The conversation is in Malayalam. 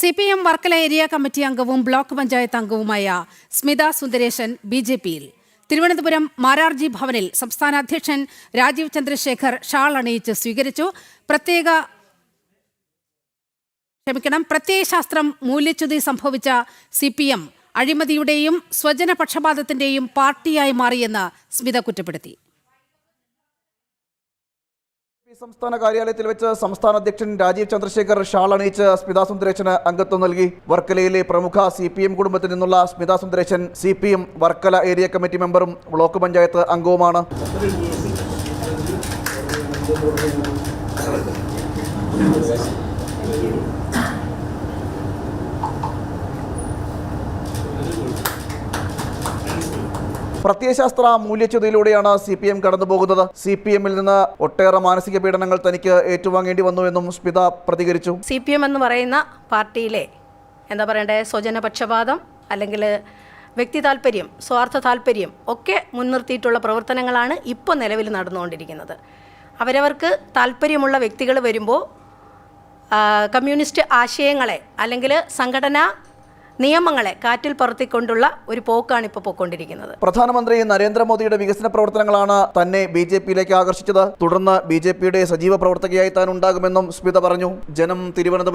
CPM വർക്കല ഏരിയ കമ്മിറ്റി അംഗവും ബ്ലോക്ക് പഞ്ചായത്ത് അംഗവുമായ സ്മിത സുന്ദരേശൻ ബിജെപിയിൽ. തിരുവനന്തപുരം മാരാർജി ഭവനിൽ സംസ്ഥാന അധ്യക്ഷൻ രാജീവ് ചന്ദ്രശേഖർ ഷാൾ അണിയിച്ച് സ്വീകരിച്ചു. പ്രത്യയശാസ്ത്രം മൂല്യച്യുതി സംഭവിച്ച CPM അഴിമതിയുടെയും സ്വജന പക്ഷപാതത്തിന്റെയും പാർട്ടിയായി മാറിയെന്ന് സ്മിത കുറ്റപ്പെടുത്തി. സംസ്ഥാന കാര്യാലയത്തിൽ വെച്ച് സംസ്ഥാന അധ്യക്ഷൻ രാജീവ് ചന്ദ്രശേഖർ ഷാൾ അണിയിച്ച് സ്മിത സുന്ദരേശന് അംഗത്വം നൽകി. വർക്കലയിലെ പ്രമുഖ CPM കുടുംബത്തിൽ നിന്നുള്ള Smitha Sundaresan CPM Varkala area committee മെമ്പറും ബ്ലോക്ക് പഞ്ചായത്ത് അംഗവുമാണ്. പ്രത്യയശാസ്ത്ര മൂല്യച്യുതിയിലൂടെയാണ് CPM കടന്നുപോകുന്നത്. CPMൽ നിന്ന് ഒട്ടേറെ മാനസിക പീഡനങ്ങൾ തനിക്ക് ഏറ്റുവാങ്ങേണ്ടി വന്നുവെന്നും സ്മിത പ്രതികരിച്ചു. CPM എന്ന് പറയുന്ന പാർട്ടിയിലെ സ്വജനപക്ഷപാതം അല്ലെങ്കിൽ വ്യക്തി താല്പര്യം, സ്വാർത്ഥ താല്പര്യം ഒക്കെ മുൻനിർത്തിയിട്ടുള്ള പ്രവർത്തനങ്ങളാണ് ഇപ്പോൾ നിലവിൽ നടന്നുകൊണ്ടിരിക്കുന്നത്. അവരവർക്ക് താല്പര്യമുള്ള വ്യക്തികൾ വരുമ്പോൾ കമ്മ്യൂണിസ്റ്റ് ആശയങ്ങളെ അല്ലെങ്കിൽ സംഘടനാ നിയമങ്ങളെ കാറ്റിൽ പറത്തിക്കൊണ്ടുള്ള ഒരു പോക്കാണ് ഇപ്പോൾ പോയിക്കൊണ്ടിരിക്കുന്നത്. പ്രധാനമന്ത്രി നരേന്ദ്രമോദിയുടെ വികസന പ്രവർത്തനങ്ങളാണ് തന്നെ BJPയിലേക്ക് ആകർഷിച്ചത്. തുടർന്ന് BJPയുടെ സജീവ പ്രവർത്തകയായി താൻ ഉണ്ടാകുമെന്നും സ്മിത പറഞ്ഞു. ജനം തിരുവനന്തപുരം.